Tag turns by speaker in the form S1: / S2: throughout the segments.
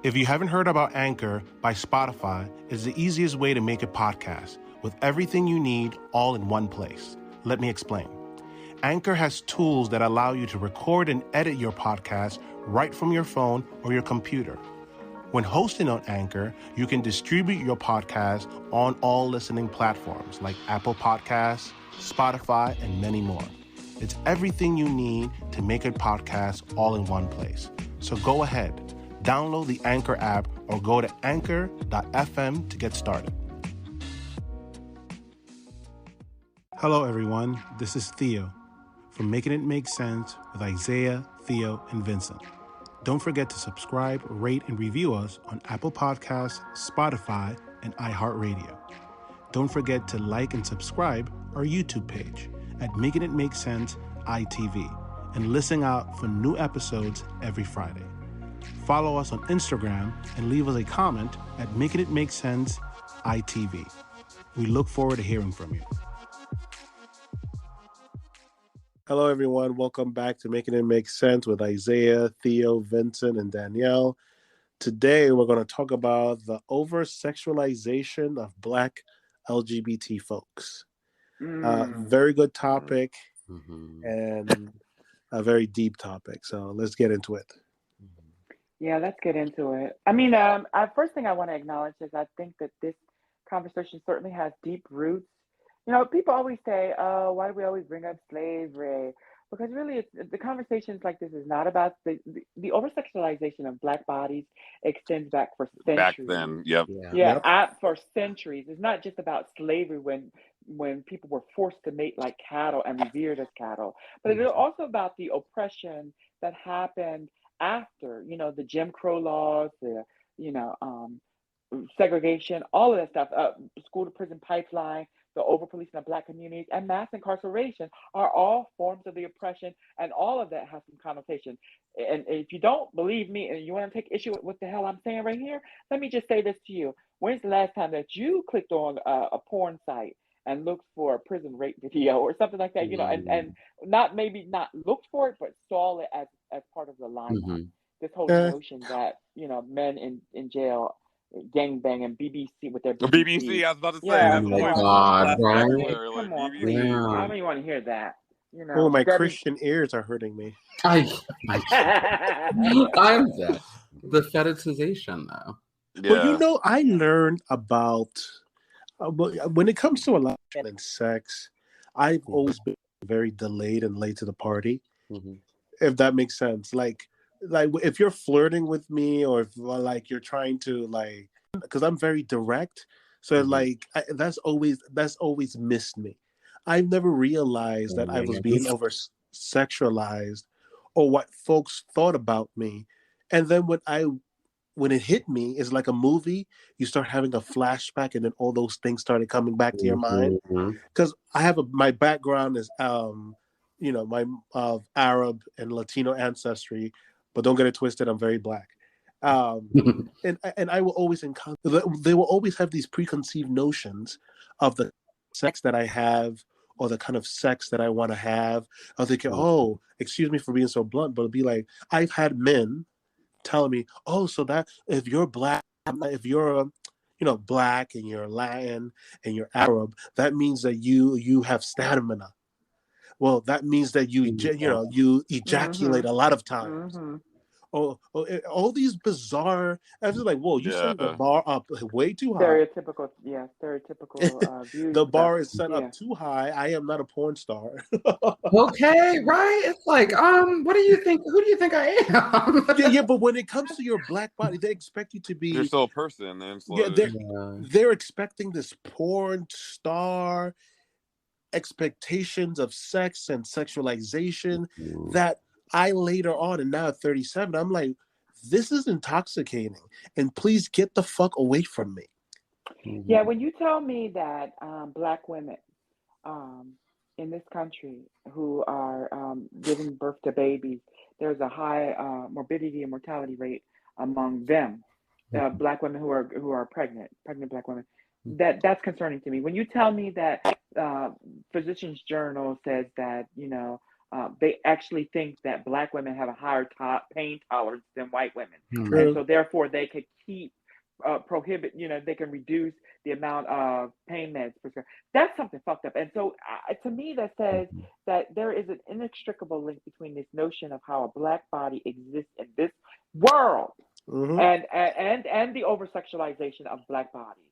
S1: If you haven't heard about Anchor by Spotify, it's the easiest way to make a podcast with everything you need all in one place. Let me explain. Anchor has tools that allow you to record and edit your podcast right from your phone or your computer. When hosting on Anchor, you can distribute your podcast on all listening platforms like Apple Podcasts, Spotify, and many more. It's everything you need to make a podcast all in one place. So go ahead, download the Anchor app or go to anchor.fm to get started. Hello, everyone. This is Theo from Making It Make Sense with Isaiah, Theo, and Vincent. Don't forget to subscribe, rate, and review us on Apple Podcasts, Spotify, and iHeartRadio. Don't forget to like and subscribe our YouTube page at Making It Make Sense ITV and listen out for new episodes every Friday. Follow us on Instagram and leave us a comment at Making It Make Sense ITV. We look forward to hearing from you. Hello, everyone. Welcome back to Making It Make Sense with Isaiah, Theo, Vincent, and Danielle. Today, we're going to talk about the over-sexualization of Black LGBT folks. Very good topic and a very deep topic. So let's get into it.
S2: Yeah, let's get into it. I mean, first thing I want to acknowledge is I think that this conversation certainly has deep roots. You know, people always say, "Oh, why do we always bring up slavery?" Because really, the conversations like this is not about the over-sexualization of Black bodies extends back for centuries.
S3: Back then, yep.
S2: For centuries. It's not just about slavery when people were forced to mate like cattle and revered as cattle, but it's also about the oppression that happened after, you know, the Jim Crow laws, the, segregation, all of that stuff, school to prison pipeline, the over-policing of Black communities, and mass incarceration are all forms of the oppression, and all of that has some connotation. And if you don't believe me and you want to take issue with what the hell I'm saying right here, let me just say this to you. When's the last time that you clicked on a porn site and looked for a prison rape video or something like that, you know, and not looked for it, but saw it as part of the lineup? This whole notion that, you know, men in jail gangbang BBC with their
S3: BBC. I was about to say.
S4: Oh my God, right?
S2: Come on, please.
S4: Yeah.
S2: I don't even want to hear that. You know,
S1: Oh, my Christian ears are hurting me.
S4: I'm dead. The fetishization, though.
S3: Yeah.
S1: Well, you know, I learned about when it comes to election and sex, I've always been very delayed and late to the party. If that makes sense. Like if you're flirting with me, or if like you're trying to because I'm very direct, so that's always missed me. I've never realized that I was being over sexualized or what folks thought about me, and then when it hit me, it's like a movie. You start having a flashback, and then all those things started coming back to your mind. Because I have my background is my Arab and Latino ancestry. But don't get it twisted, I'm very Black. And I will always they will always have these preconceived notions of the sex that I have or the kind of sex that I want to have. I'll think, oh, excuse me for being so blunt, but it'll be like, I've had men telling me, oh, so that if you're Black, if you're Black and you're Latin and you're Arab, that means that you have stamina. Well, that means that you ejaculate a lot of times. All these bizarre. I was like, whoa, you set the bar up way too high.
S2: Stereotypical views.
S1: The bar is set up too high. I am not a porn star.
S4: Okay, right? It's like, what do you think? Who do you think I am?
S1: yeah, but when it comes to your Black body, they expect you to be.
S3: You're still a person, and
S1: they're expecting this porn star expectations of sex and sexualization that I later on, and now at 37, I'm like, this is intoxicating, and please get the fuck away from me.
S2: Yeah, when you tell me that Black women in this country who are giving birth to babies, there's a high morbidity and mortality rate among them, Black women who are pregnant Black women. That's concerning to me. When you tell me that Physicians Journal says that, they actually think that Black women have a higher pain tolerance than white women,
S1: True.
S2: and so therefore they could keep prohibit. They can reduce the amount of pain meds prescribed. That's something fucked up. And so, to me, that says that there is an inextricable link between this notion of how a Black body exists in this world, and the over sexualization of Black bodies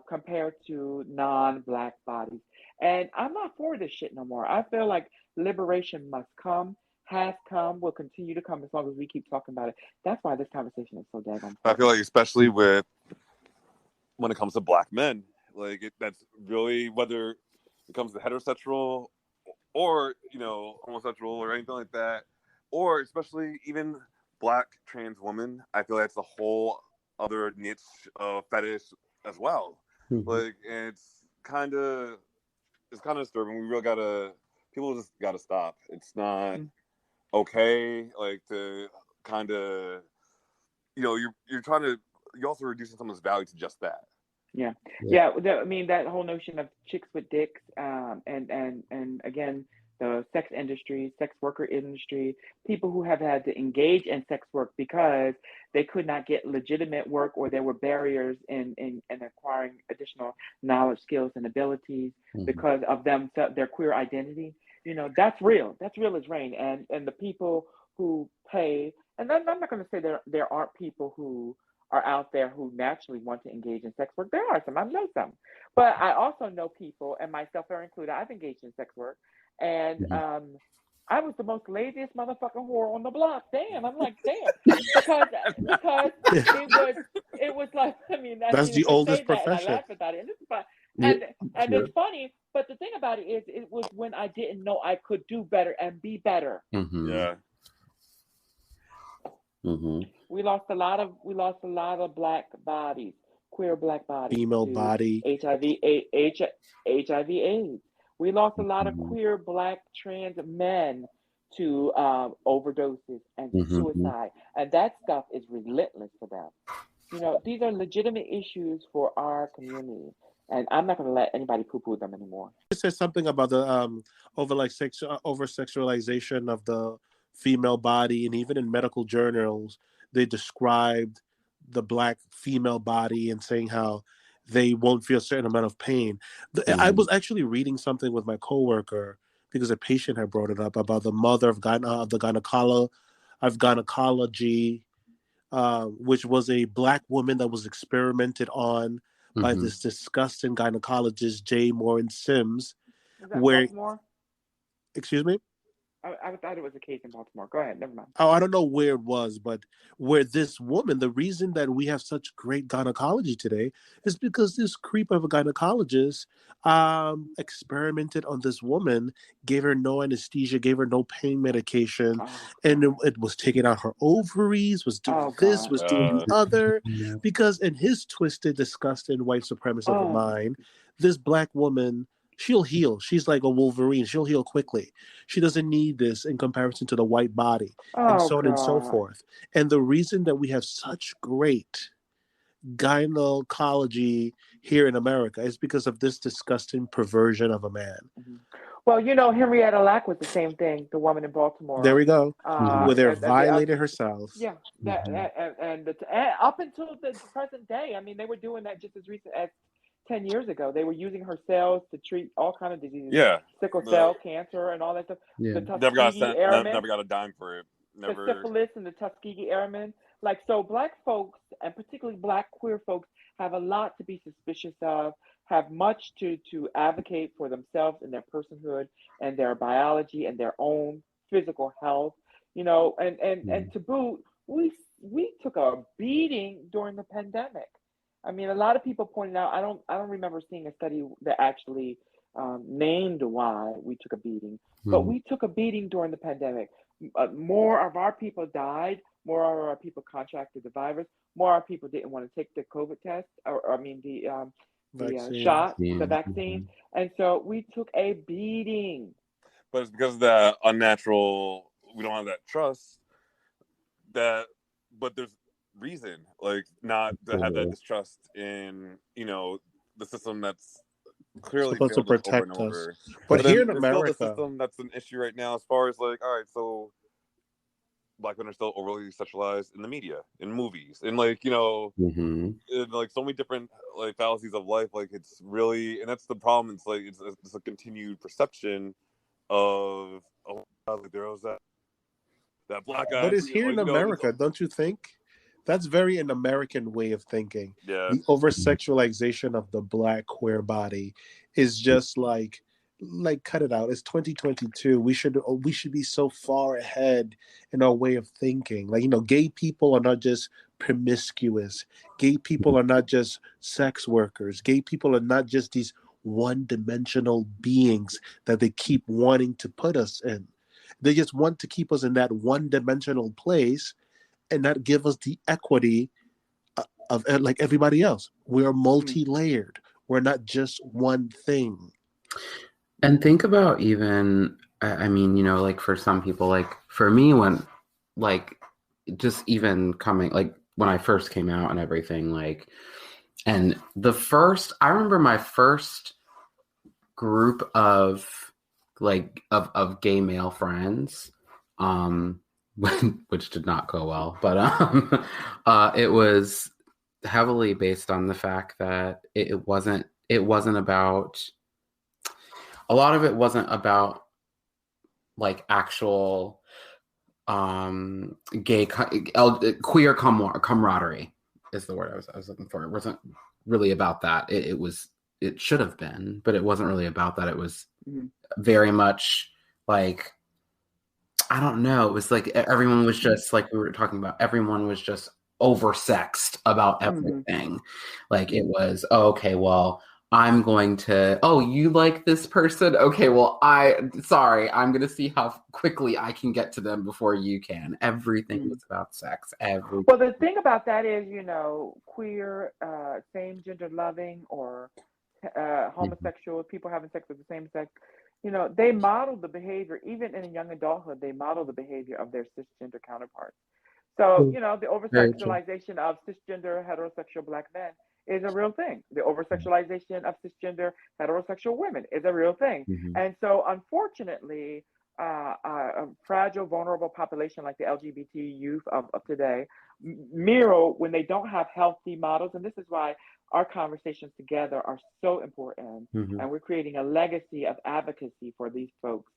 S2: compared to non-Black bodies. And I'm not for this shit no more. I feel like liberation must come, has come, will continue to come as long as we keep talking about it. That's why this conversation is so daggone important.
S3: I feel like, especially when it comes to Black men, like that's really, whether it comes to heterosexual or homosexual or anything like that, or especially even Black trans women, I feel like it's a whole other niche fetish as well. Like, and it's kind of disturbing. We really people just gotta stop. It's not okay, like, to kind of, you're trying to, you're also reducing someone's value to just that.
S2: Yeah. I mean, that whole notion of chicks with dicks, and again, the sex industry, sex worker industry, people who have had to engage in sex work because they could not get legitimate work, or there were barriers in acquiring additional knowledge, skills, and abilities because of their queer identity. That's real. That's real as rain. And the people who pay, and I'm not going to say there aren't people who are out there who naturally want to engage in sex work. There are some. I know some. But I also know people, and myself are included, I've engaged in sex work. And I was the most laziest motherfucking whore on the block. Damn. I'm like, damn. Because it was like,
S1: that's the oldest
S2: profession.
S1: profession.
S2: And I laugh about it. And it's fun. And it's funny. But the thing about it is, it was when I didn't know I could do better and be better.
S3: Yeah.
S2: We lost a lot of Black bodies, queer Black bodies,
S1: female body,
S2: HIV/AIDS. We lost a lot of queer Black trans men to overdoses and suicide, and that stuff is relentless for them. These are legitimate issues for our community, and I'm not going to let anybody poo-poo them anymore.
S1: It says something about the over sexualization of the female body, and even in medical journals they described the Black female body and saying how they won't feel a certain amount of pain. I was actually reading something with my coworker because a patient had brought it up about the mother of gynecology, which was a Black woman that was experimented on by this disgusting gynecologist, J. Morin Sims.
S2: Is that Baltimore?
S1: Excuse me?
S2: I thought it was a case in Baltimore. Go ahead, never mind.
S1: Oh, I don't know where it was, but where this woman, the reason that we have such great gynecology today is because this creep of a gynecologist experimented on this woman, gave her no anesthesia, gave her no pain medication, and it was taking out her ovaries, was doing was doing the other, because in his twisted, disgusting white supremacist of the mind, this Black woman, she'll heal. She's like a Wolverine. She'll heal quickly. She doesn't need this in comparison to the white body, and so on and so forth. And the reason that we have such great gynecology here in America is because of this disgusting perversion of a man.
S2: Well, Henrietta Lack was the same thing, the woman in Baltimore.
S1: There we go. Where they're violating herself.
S2: Yeah. And up until the present day, they were doing that just as recent as 10 years ago. They were using her cells to treat all kinds of diseases.
S3: Yeah.
S2: Sickle cell, cancer, and all that stuff.
S3: Yeah.
S2: The
S3: Never got a dime for it. Never.
S2: The syphilis and the Tuskegee Airmen. So Black folks, and particularly Black queer folks, have a lot to be suspicious of, have much to advocate for themselves and their personhood and their biology and their own physical health. And to boot, we took a beating during the pandemic. A lot of people pointed out, I don't remember seeing a study that actually named why we took a beating, but we took a beating during the pandemic. More of our people died, more of our people contracted the virus, more of our people didn't want to take the COVID test, the shot, the vaccine. And so we took a beating.
S3: But it's because of that unnatural, we don't have that trust, but there's reason, not to have that distrust in, the system that's clearly
S1: supposed to
S3: failed us over and
S1: protect us.
S3: over.
S1: But here
S3: then
S1: in
S3: it's still the
S1: America,
S3: system that's an issue right now, as far as like, all right, so Black men are still overly sexualized in the media, in movies, in like, you know, in like so many different like fallacies of life. Like it's really, and that's the problem. It's like it's a continued perception of, oh, like there was that black guy,
S1: but it's here
S3: like,
S1: in
S3: you know,
S1: America, don't you think? That's very an American way of thinking.
S3: yeah,
S1: The over sexualization of the Black queer body is just like cut it out. It's 2022. We should be so far ahead in our way of thinking. Like, you know, gay people are not just promiscuous. Gay people are not just sex workers. Gay people are not just these one-dimensional beings that they keep wanting to put us in. They just want to keep us in that one-dimensional place and not give us the equity of like everybody else. We're multi-layered. We're not just one thing.
S4: And think about even, I mean, you know, like for some people, like for me, when like just even coming, like when I first came out and everything, like, and I remember my first group of like of gay male friends, which did not go well, but it was heavily based on the fact that it wasn't about, a lot of it wasn't about like actual queer camaraderie is the word I was looking for. It wasn't really about that. It should have been, but it wasn't really about that. It was very much like, I don't know. It was like everyone was just like we were talking about. Everyone was just oversexed about everything. Like it was, oh, okay, well, I'm going to, oh, you like this person? Okay, well, I'm going to see how quickly I can get to them before you can. Everything was about sex. Everything.
S2: Well, the thing about that is, you know, queer, same gender loving, or homosexual people having sex with the same sex, you know, they model the behavior, even in young adulthood, they model the behavior of their cisgender counterparts. So, you know, the over-sexualization of cisgender heterosexual Black men is a real thing. The over-sexualization of cisgender heterosexual women is a real thing. And so, unfortunately, a fragile, vulnerable population like the LGBT youth of today mirror when they don't have healthy models. And this is why our conversations together are so important. And we're creating a legacy of advocacy for these folks,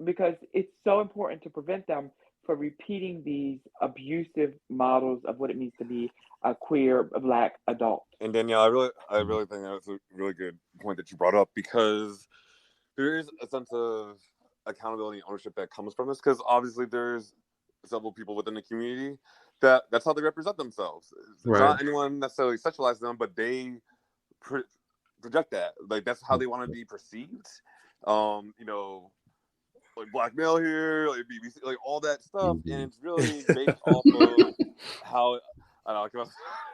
S2: because it's so important to prevent them from repeating these abusive models of what it means to be a queer Black adult.
S3: And Danielle, I really think that's a really good point that you brought up, because there is a sense of accountability and ownership that comes from this, because obviously there's several people within the community that's how they represent themselves. It's not anyone necessarily sexualizing them, but they project that. Like that's how they want to be perceived. You know, like black male here, like BBC, like all that stuff, and it's really based off of how. I don't know.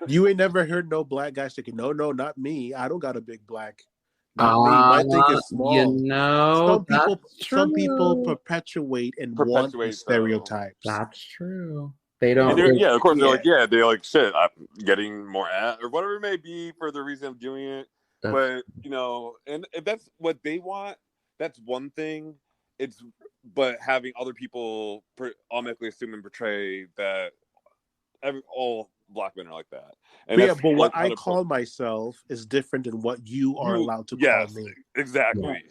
S1: You ain't never heard no Black guy saying, "No, not me. I don't got a big black." Not me. My thing is small.
S4: You know,
S1: some people perpetuate and want these stereotypes.
S4: That's true. They don't.
S3: Yeah, of course. They're like, shit, I'm getting more at, or whatever it may be for the reason of doing it. But you know, and if that's what they want, that's one thing. But having other people automatically assume and portray that all Black men are like that. And
S1: but what I call myself is different than what you are allowed to call me.
S3: Exactly.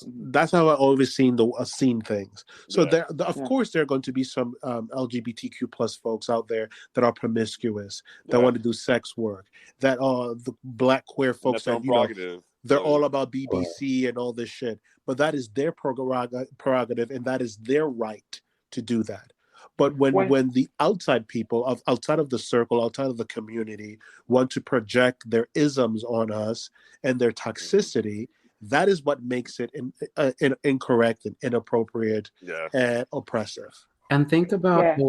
S1: That's how I always seen things. So of course there are going to be some LGBTQ plus folks out there that are promiscuous, that want to do sex work, that are the Black queer folks that, you know, they're all about BBC and all this shit. But that is their prerogative, and that is their right to do that. But when the outside people outside of the circle, outside of the community, want to project their isms on us and their toxicity, that is what makes it incorrect and inappropriate and oppressive.
S4: And think about the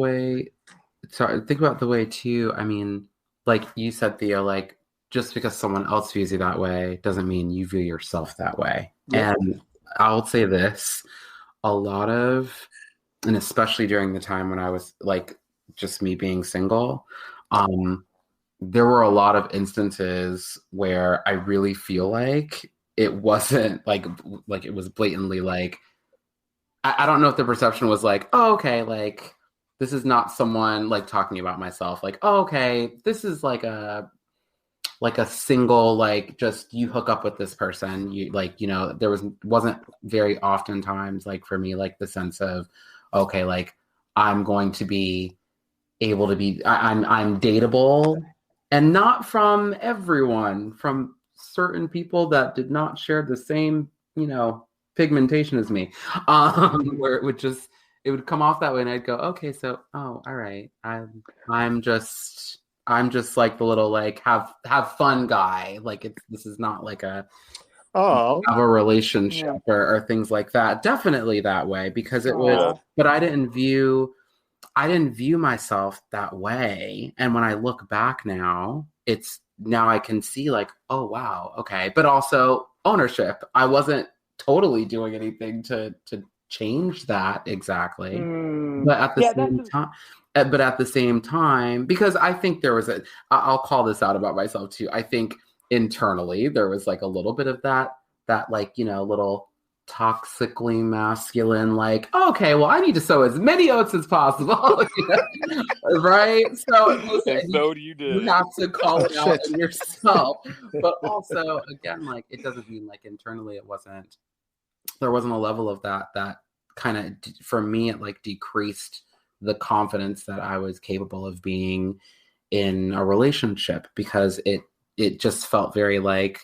S4: way too. I mean, like you said, Theo, like just because someone else views you that way doesn't mean you view yourself that way. Yeah. And I'll say this, a lot of, and especially during the time when I was like just me being single, there were a lot of instances where I really feel like it wasn't like it was blatantly like, I don't know if the perception was like, oh, okay, like this is not someone like talking about myself, like, oh, okay, this is like a single, like just you hook up with this person, you like, you know, there wasn't very oftentimes like for me like the sense of, okay, like I'm going to be able to be, I'm dateable, and not from everyone, from certain people that did not share the same, you know, pigmentation as me, where it would come off that way, and I'd go, okay, so, oh, all right, I'm just like the little like have fun guy, like this is not like a have a relationship or things like that. Definitely that way, because it was, but I didn't view myself that way. And when I look back now, now I can see like, oh, wow. Okay. But also ownership. I wasn't totally doing anything to change that exactly. But at the same time, because I think there was I'll call this out about myself too. I think internally there was like a little bit of that like, you know, little toxically masculine, like, okay, well, I need to sow as many oats as possible, right? So, listen,
S3: so do you
S4: have to call it out in yourself. But also, again, like, it doesn't mean like internally there wasn't a level of that kind of, for me, it like decreased the confidence that I was capable of being in a relationship, because it just felt very like,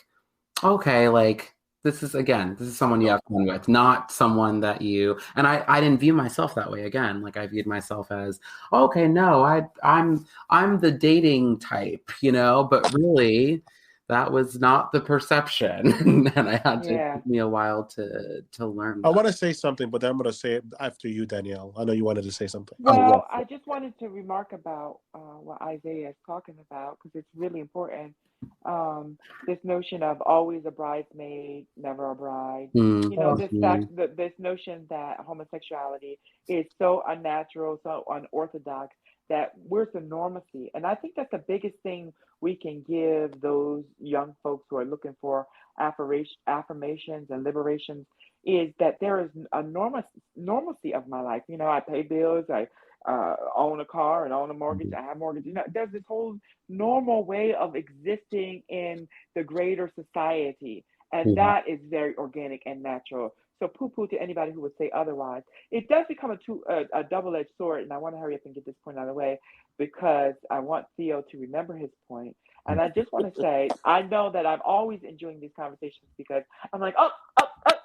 S4: okay, like, this is someone you have fun with, not someone that you, and I didn't view myself that way. Again, like I viewed myself as, okay, no, I'm the dating type, you know, but really that was not the perception. And I had to take me a while to learn that.
S1: I want to say something, but then I'm going to say it after you, Danielle. I know you wanted to say something.
S2: Well, I just wanted to remark about what Isaiah is talking about, because it's really important. This notion of always a bridesmaid, never a bride. You know, this notion that homosexuality is so unnatural, so unorthodox, that where's the normacy? And I think that's the biggest thing we can give those young folks who are looking for affirmations and liberations, is that there is a normalcy of my life. You know, I pay bills, I own a car and own a mortgage, I have mortgage. You know, there's this whole normal way of existing in the greater society. And that is very organic and natural. So poo-poo to anybody who would say otherwise. It does become a double-edged sword, and I want to hurry up and get this point out of the way, because I want Theo to remember his point. And I just want to say, I know that I'm always enjoying these conversations, because I'm like,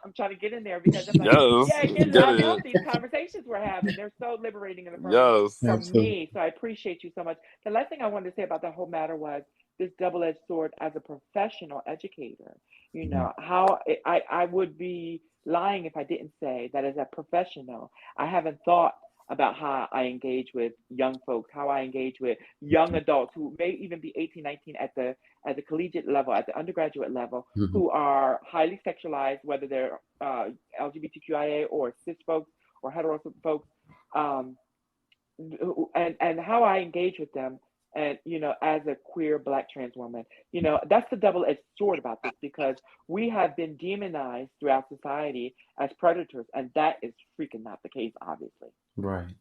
S2: I'm trying to get in there, because I'm like, I love these conversations we're having. They're so liberating and affirming for me. So I appreciate you so much. The last thing I wanted to say about the whole matter was this double-edged sword as a professional educator. You know, how I would be lying if I didn't say that as a professional, I haven't thought about how I engage with young folks, how I engage with young adults who may even be 18, 19 at the collegiate level, at the undergraduate level, who are highly sexualized, whether they're LGBTQIA or cis folks or hetero folks, and how I engage with them. And, you know, as a queer Black trans woman, you know, that's the double-edged sword about this, because we have been demonized throughout society as predators, and that is freaking not the case, obviously.
S4: Right.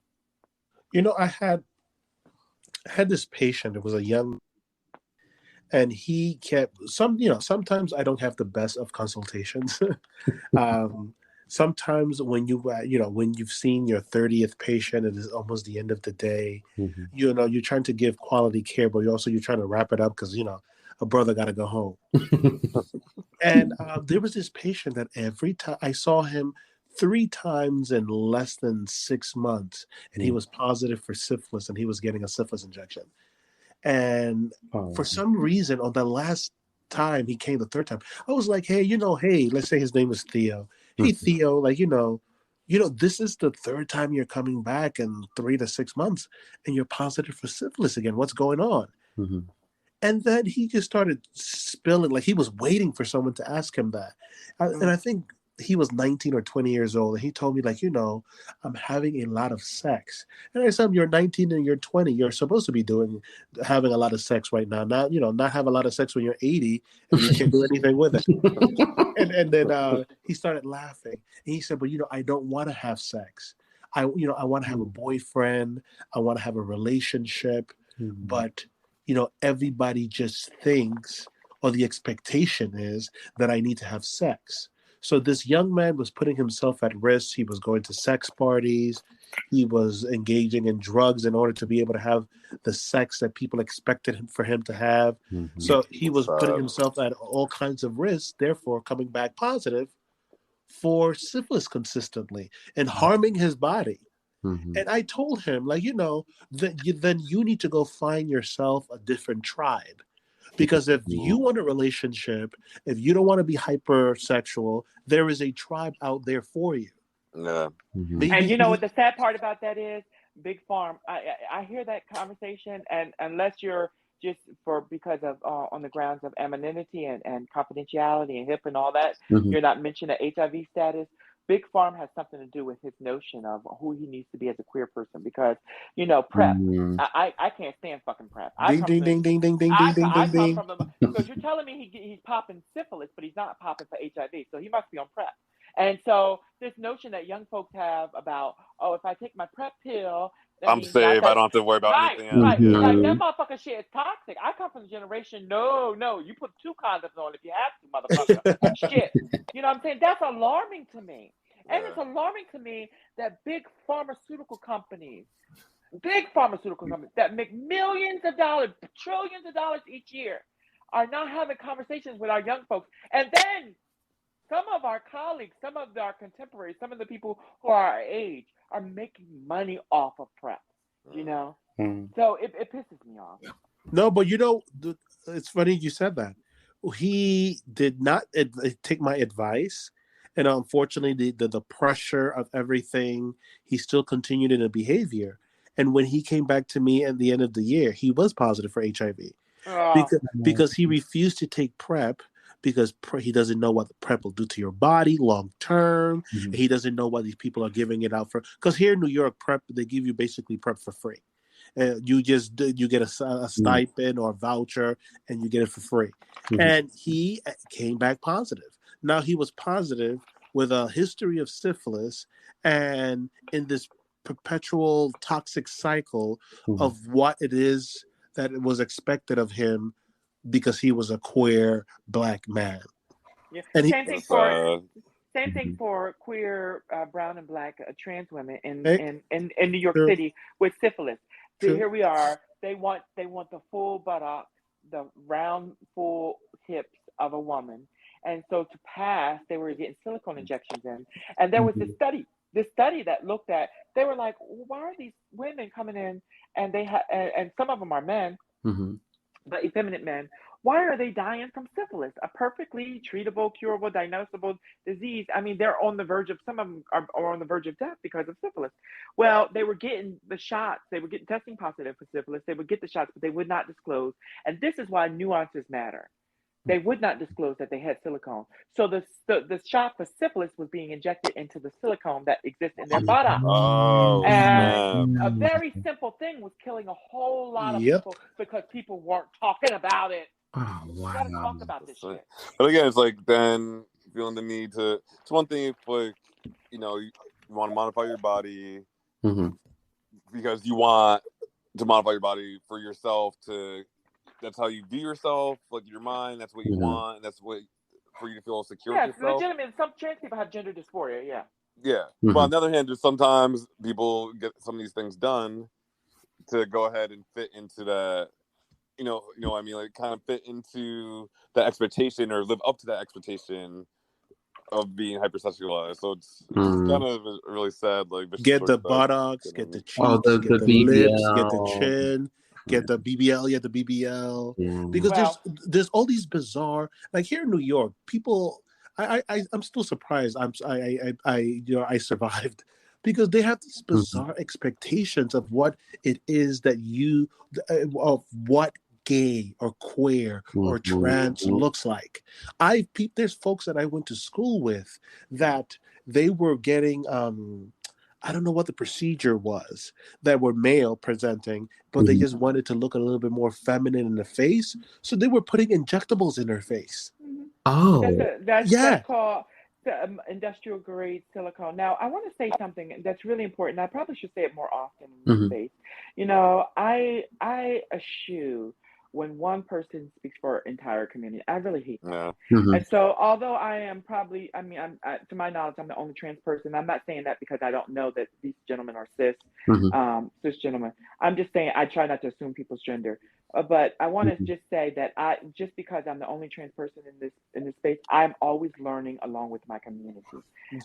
S1: You know, I had this patient. It was a young, and he kept sometimes I don't have the best of consultations. Sometimes when when you've seen your 30th patient, it is almost the end of the day. You know, you're trying to give quality care, but you're trying to wrap it up, because, you know, a brother got to go home. And there was this patient that every time I saw him 3 times in less than 6 months, and he was positive for syphilis, and he was getting a syphilis injection. And for some reason, on the last time he came, the 3rd time, I was like, hey, let's say his name is Theo. Hey, Theo, like, this is the 3rd time you're coming back in 3 to 6 months, and you're positive for syphilis again. What's going on? And then he just started spilling, like he was waiting for someone to ask him that. And I think he was 19 or 20 years old, and he told me, like, I'm having a lot of sex. And I said, you're 19 and you're 20. You're supposed to be having a lot of sex right now. Not have a lot of sex when you're 80 and you can't do anything with it. And then he started laughing. And he said, but, I don't want to have sex. I want to have a boyfriend. I want to have a relationship. But, everybody just thinks, or the expectation is, that I need to have sex. So this young man was putting himself at risk. He was going to sex parties. He was engaging in drugs in order to be able to have the sex that people expected for him to have. So he was putting himself at all kinds of risks, therefore coming back positive for syphilis consistently and harming his body. And I told him, like, then you need to go find yourself a different tribe. Because if you want a relationship, if you don't want to be hypersexual, there is a tribe out there for you.
S3: Yeah.
S2: And you know what the sad part about that is? Big Farm. I hear that conversation, and unless you're just because of on the grounds of anonymity and confidentiality and HIP and all that, you're not mentioning the HIV status. Big Farm has something to do with his notion of who he needs to be as a queer person, because PrEP. I can't stand fucking PrEP.
S1: Ding ding ding ding ding ding ding ding
S2: I come
S1: ding.
S2: from because you're telling me he's popping syphilis, but he's not popping for HIV, so he must be on PrEP. And so this notion that young folks have about, if I take my PrEP pill,
S3: I'm safe. I don't have to worry about anything else.
S2: Right. Like, that motherfucking shit is toxic. I come from the generation, no, you put 2 condoms on if you have to, motherfucker. Shit. You know what I'm saying? That's alarming to me. And it's alarming to me that big pharmaceutical companies that make millions of dollars, trillions of dollars each year, are not having conversations with our young folks. And then some of our colleagues, some of our contemporaries, some of the people who are our age are making money off of PrEP, So it pisses me off.
S1: No, but it's funny you said that. He did not take my advice. And unfortunately, the pressure of everything, he still continued in a behavior. And when he came back to me at the end of the year, he was positive for HIV. Because he refused to take PrEP, because he doesn't know what the PrEP will do to your body long term. He doesn't know what these people are giving it out for. Because here in New York, PrEP, they give you basically PrEP for free. You get a stipend or a voucher, and you get it for free. And he came back positive. Now he was positive with a history of syphilis, and in this perpetual toxic cycle of what it is that was expected of him, because he was a queer Black man.
S2: Yeah. And same thing for queer brown and Black trans women in New York City with syphilis. So here we are. They want the full buttock, the round full hips of a woman. And so to pass, they were getting silicone injections in. And there was this study that looked at, they were like, why are these women coming in and and some of them are men, but effeminate men. Why are they dying from syphilis? A perfectly treatable, curable, diagnosable disease. I mean, they're on the verge of, some of them are on the verge of death because of syphilis. Well, they were getting the shots. They were getting testing positive for syphilis. They would get the shots, but they would not disclose. And this is why nuances matter. They would not disclose that they had silicone. So the shot for syphilis was being injected into the silicone that exists in their buttock. And a very simple thing was killing a whole lot of people because people weren't talking about it.
S4: Oh, wow.
S2: You gotta talk about this shit.
S3: But again, it's like then feeling the need to. It's one thing if, like, you want to modify your body because you want to modify your body for yourself to. That's how you view yourself, like your mind. That's what you want. And that's what for you to feel secure.
S2: Yeah, it's legitimate. Some trans people have gender dysphoria. Yeah.
S3: Yeah, but on the other hand, just sometimes people get some of these things done to go ahead and fit into that. You know what I mean, like kind of fit into the expectation or live up to that expectation of being hypersexualized. So it's kind of really sad. Like
S1: get the buttocks, get the cheeks, get the lips, get the chin. Get the BBL, the BBL, because there's all these bizarre, like here in New York, people. I'm still surprised. I survived, because they have these bizarre expectations of what it is that of what gay or queer or trans looks like. There's folks that I went to school with that they were getting I don't know what the procedure was, that were male presenting, but they just wanted to look a little bit more feminine in the face, so they were putting injectables in their face.
S2: That's called industrial grade silicone. Now, I want to say something that's really important. I probably should say it more often in this space. You know, I eschew when one person speaks for an entire community. I really hate that. And so, although I am probably, to my knowledge, I'm the only trans person. I'm not saying that because I don't know that these gentlemen are cis gentlemen. I'm just saying I try not to assume people's gender. But I want to just say that just because I'm the only trans person in this space, I'm always learning along with my community.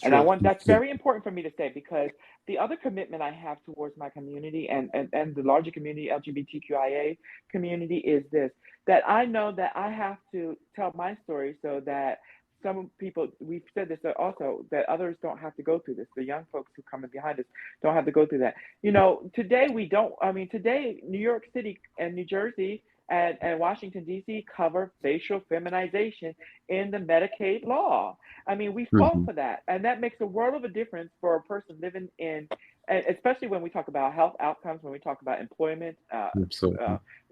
S2: And that's very important for me to say, because the other commitment I have towards my community and the larger community, LGBTQIA community, is this, that I know that I have to tell my story so that some people, we've said this also, that others don't have to go through this. The young folks who come in behind us don't have to go through that. You know, today New York City and New Jersey and Washington, D.C. cover facial feminization in the Medicaid law. I mean, we fought for that. And that makes a world of a difference for a person living in, especially when we talk about health outcomes, when we talk about employment,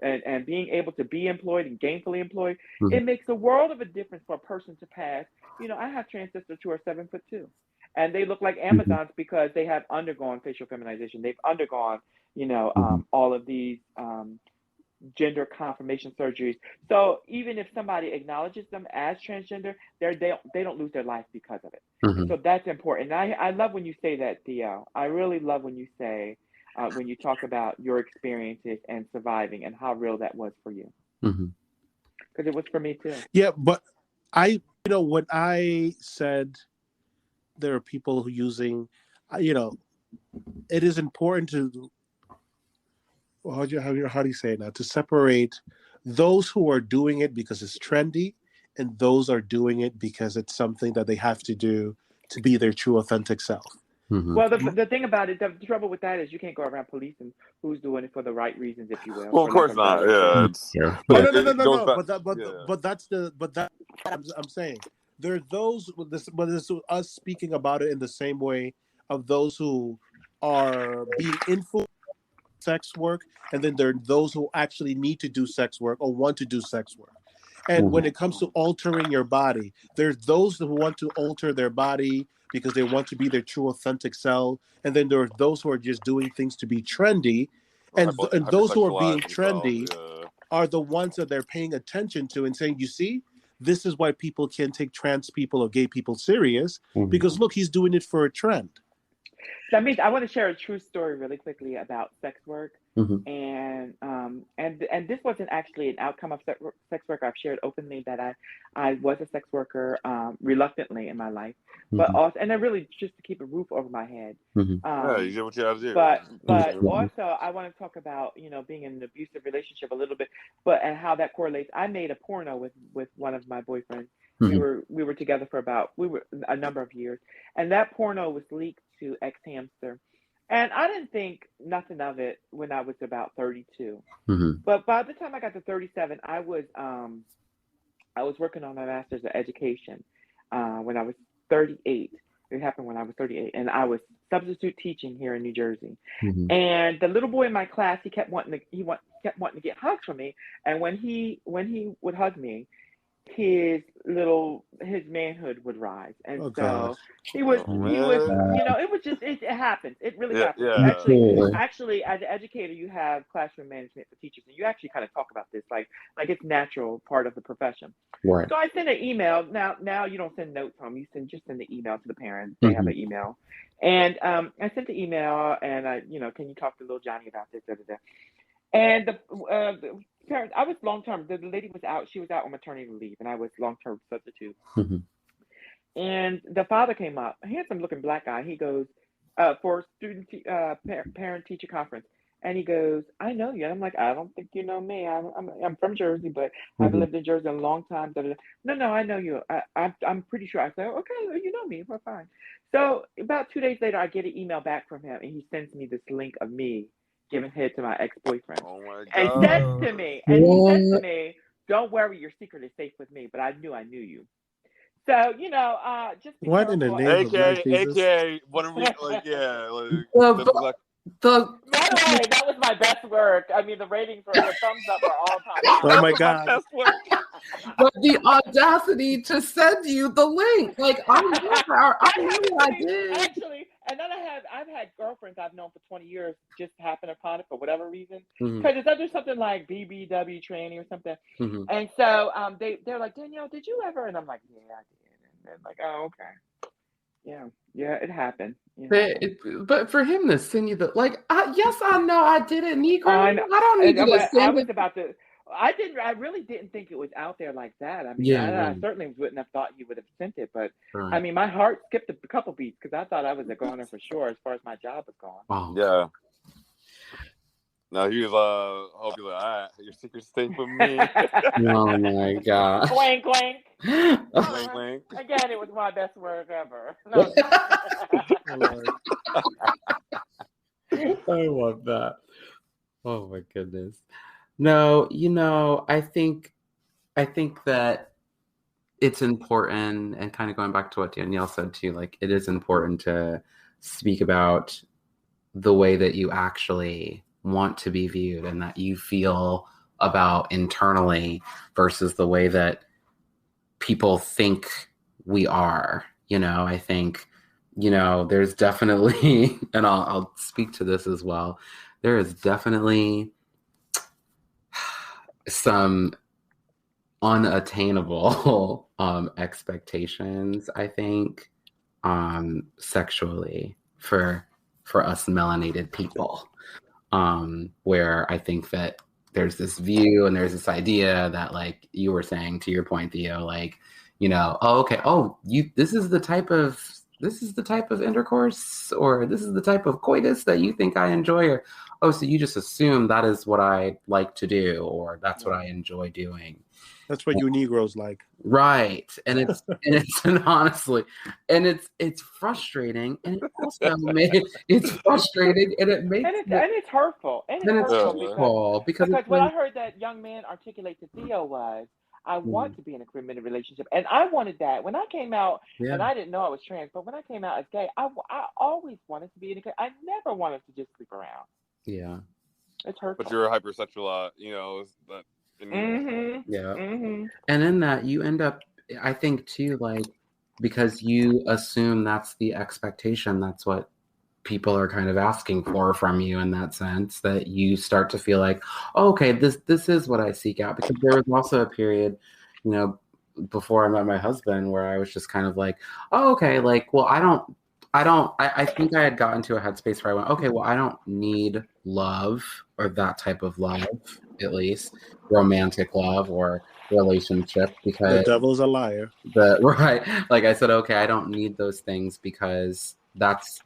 S2: and being able to be employed and gainfully employed. It makes a world of a difference for a person to pass. You know, I have trans sisters who are 7'2", and they look like Amazons because they have undergone facial feminization. They've undergone, all of these gender confirmation surgeries. So even if somebody acknowledges them as transgender, they don't lose their life because of it. So that's important. And I love when you say that, Theo. I really love when you say, when you talk about your experiences and surviving and how real that was for you. Because it was for me too.
S1: Yeah, but when I said there are people who using, it is important to, how do you say it now, to separate those who are doing it because it's trendy and those are doing it because it's something that they have to do to be their true authentic self.
S2: Well, the thing about it, the trouble with that is you can't go around policing who's doing it for the right reasons, if you will.
S3: Well, of course not. Yeah.
S1: No. But that's I'm saying. There are those, but this is us speaking about it in the same way of those who are being influenced sex work, and then there are those who actually need to do sex work or want to do sex work. And when it comes to altering your body, there's those who want to alter their body because they want to be their true authentic self. And then there are those who are just doing things to be trendy. And those who are being trendy are the ones that they're paying attention to and saying, you see, this is why people can take trans people or gay people serious, because look, he's doing it for a trend.
S2: So I want to share a true story really quickly about sex work. And this wasn't actually an outcome of sex work. I've shared openly that I was a sex worker reluctantly in my life, but also, and then really just to keep a roof over my head.
S3: Yeah, you do what you have to do.
S2: But also I want to talk about being in an abusive relationship a little bit, and how that correlates. I made a porno with one of my boyfriends. We were together for a number of years, and that porno was leaked to X Hamster. And I didn't think nothing of it when I was about 32. But by the time I got to 37, I was working on my master's of education when I was 38. It happened when I was 38, and I was substitute teaching here in New Jersey. And the little boy in my class, he kept wanting to get hugs from me. And when he would hug me, his manhood would rise, and he was it happens. It really happens. Actually, as an educator, you have classroom management for teachers, and you actually kind of talk about this like it's natural part of the profession.
S4: Right.
S2: So I sent an email. Now you don't send notes home. You send the email to the parents. They have an email, and I sent the email, and can you talk to little Johnny about this? And the parents, I was long-term. The lady was out. She was out on maternity leave, and I was long-term substitute. And the father came up, a handsome-looking black guy. He goes, for student parent-teacher conference, and he goes, "I know you." And I'm like, "I don't think you know me. I'm from Jersey, but I've lived in Jersey a long time." No, I know you. I'm pretty sure. I said, "Okay, well, you know me. We're fine." So about 2 days later, I get an email back from him, and he sends me this link of me giving head to my ex-boyfriend.
S3: Oh my
S2: And
S3: God.
S2: said to me, and he said to me, "Don't worry, your secret is safe with me." But I knew you. So just be
S1: What in the
S2: careful.
S1: name of Lord Jesus?
S3: AKA, what are we like? Yeah, like
S4: By
S2: the way, that was my best work. I mean, the ratings were the thumbs up are all time.
S1: Oh my God!
S3: Best work.
S4: But the audacity to send you the link, like I did.
S2: Actually, and then I've had girlfriends I've known for 20 years just happen upon it for whatever reason, because it's under something like BBW training or something, and so they're like, "Danielle, did you ever?" And I'm like, "Yeah, I did," and they're like, "Oh, okay, yeah, it happened."
S4: But for him to send you the yes, I know I did it, Negro. I don't need to send it.
S2: I really didn't think it was out there like that. I mean, I certainly wouldn't have thought you would have sent it, but I mean, my heart skipped a couple beats because I thought I was a goner for sure as far as my job was gone.
S4: Oh.
S3: Yeah. No, he was hope you're like, all right, your secret's safe with me.
S4: Oh my God.
S2: Clank, clank.
S3: Clank, clank.
S2: Again, it was my best work ever. No.
S4: I love that. Oh my goodness. No, I think that it's important, and kind of going back to what Danielle said too, like it is important to speak about the way that you actually want to be viewed and that you feel about internally versus the way that people think we are. I think, there's definitely, and I'll speak to this as well, there is definitely some unattainable expectations, I think, sexually for us melanated people, where I think that there's this view and there's this idea that, like you were saying, to your point, Theo, like, this is the type of intercourse, or this is the type of coitus that you think I enjoy, or so you just assume that is what I like to do, or that's what I enjoy doing.
S1: That's what you Negroes like,
S4: right? And it's honestly, and it's frustrating, and it also it's frustrating, and it makes
S2: and it's hurtful, and it's hurtful because what I heard that young man articulate to Theo was, I want to be in a committed relationship, and I wanted that when I came out, and I didn't know I was trans, but when I came out as gay, I always wanted to be in a. I never wanted to just sleep around.
S4: Yeah,
S2: it's hurtful.
S3: But you're a hypersexual, that.
S4: And in that you end up, I think too, like, because you assume that's the expectation, that's what people are kind of asking for from you, in that sense, that you start to feel like, oh, okay, this is what I seek out. Because there was also a period, before I met my husband, where I was just kind of like, oh, okay, like, well, I think I had gotten to a headspace where I went, okay, well, I don't need love, or that type of love, at least romantic love or relationship, because
S1: the devil's a liar.
S4: Like I said, okay, I don't need those things because that's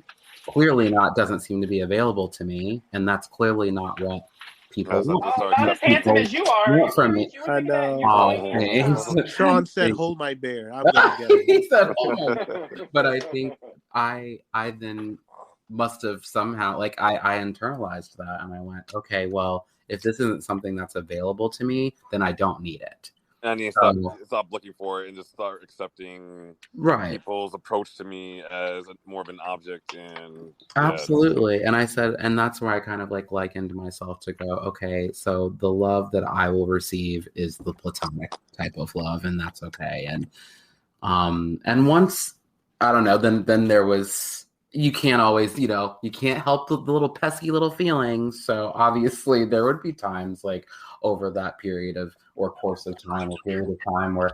S4: clearly doesn't seem to be available to me, and that's clearly not what people want.
S2: Not as handsome as you are.
S4: From me.
S1: I know. Sean said, "Hold my bear." I'm gonna get it.
S4: He said, "Hold my bear." But I think I then must have somehow, like, I internalized that, and I went, okay, well, if this isn't something that's available to me, then I don't need it.
S3: And you stop looking for it and just start accepting people's approach to me as more of an object. And
S4: absolutely. And I said, and that's where I kind of like likened myself to go, okay, so the love that I will receive is the platonic type of love, and that's okay. And once, I don't know, then there was, you can't always, you can't help the little pesky little feelings. So obviously there would be times, like, over that period of, or course of time, or period of time where,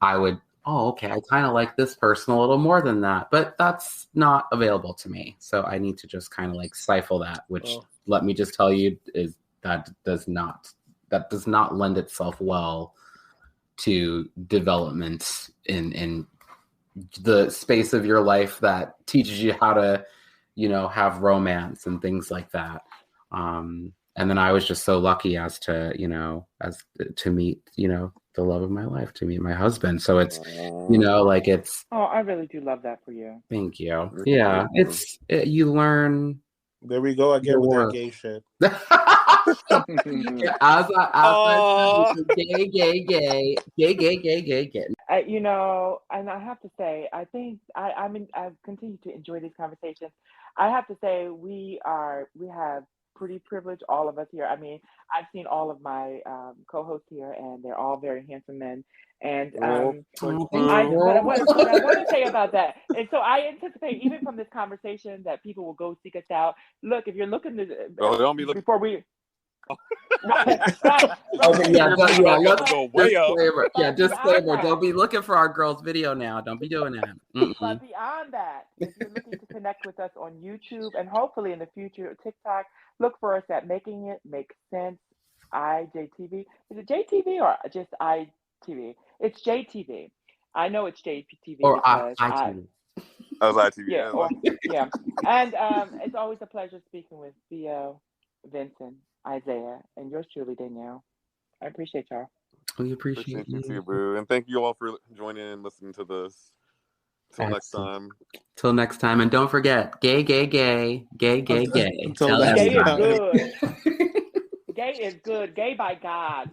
S4: I would, oh, okay, I kind of like this person a little more than that, but that's not available to me. So I need to just kind of like stifle that, which let me just tell you is that does not lend itself well to development in the space of your life that teaches you how to, have romance and things like that. And then I was just so lucky as to meet, the love of my life, to meet my husband. So it's, like it's.
S2: Oh, I really do love that for you.
S4: Thank you. Yeah. You learn
S1: There we go again with that gay shit.
S4: Gay.
S2: You know, and I have to say, I think I've continued to enjoy these conversations. I have to say, we have pretty privileged, all of us here. I mean, I've seen all of my co-hosts here, and they're all very handsome men. And what I want to say about that, and so I anticipate even from this conversation that people will go seek us out. Look, if you're looking to
S3: don't be looking
S2: before we.
S4: Right. Okay, disclaimer. Don't be looking for our girls' video now. Don't be doing that.
S2: But beyond that, if you're looking to connect with us on YouTube and hopefully in the future TikTok, look for us at Making It Make Sense IJTV. Is it JTV or just ITV? It's JTV. I know it's JTV
S4: or
S2: because
S4: ITV.
S3: I was ITV.
S2: Yeah. And it's always a pleasure speaking with Theo, Vincent, Isaiah, and yours truly, Danielle. I appreciate y'all.
S4: We appreciate you
S3: too, boo. And thank you all for joining and listening to this. Till next time.
S4: Till next time. And don't forget, gay.
S2: Gay is good. Gay is good. Gay by God.